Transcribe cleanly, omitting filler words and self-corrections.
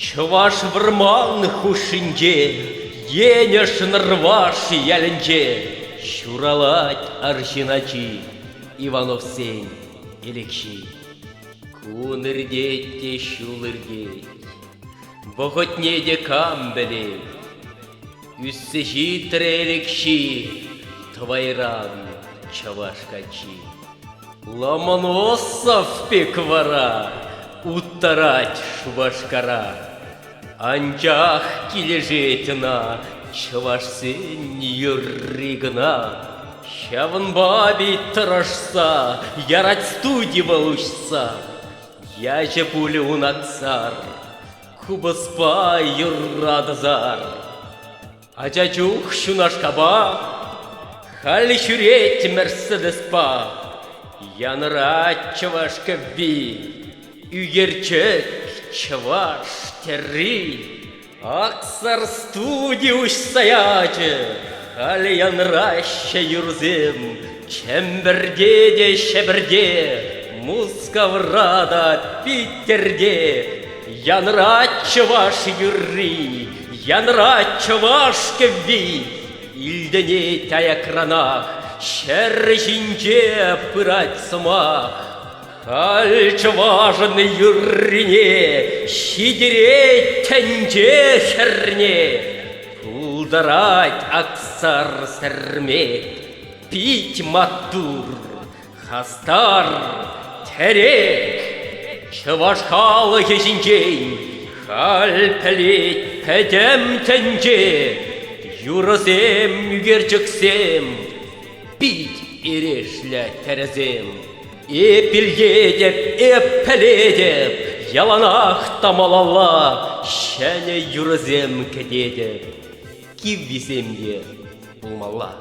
Чуваш вырман хушинде, енеш нырваш ялінже, Шуралать аршиначи, Иванов сен елекши. Кунырдетте шулырдет, Бохотнеде камбеле, Үссе житрелекши, Твайран чавашкачи. Ломоносов пеквара, Уттарать шубашкара, Анчах килежетина, Чавашсен юрригна. Щавын баби тырышса, Ярать студи волушса, Я же пулю нацар, Кубаспа юррадазар. Ачачух шунашкаба, Хали шуреть мерседеспа, Янрать чавашка би, Үгерчек чаваш терри. Аксар студи уж саяче, Хали янраща юрзем, Чемберде де шеберде, Мускаврада Питерде. Янрать чаваш юрри, Янрать чаваш кеви, Илдене таякранах, Шер жинже пырать сумах. Халь чаважны юррине, Щидереть тенже херне, Пулдарать аксар сермет, Пить матур, хастар, терек. Чавашхалы хешинчен, Халь пелет педем тенже, Юрызем югерчексем, Пить ирешля терезем. Эпиледеп, эппеледеп, Яланах тамалала, Шәне юрызем кедедеп, Киввиземде булмала.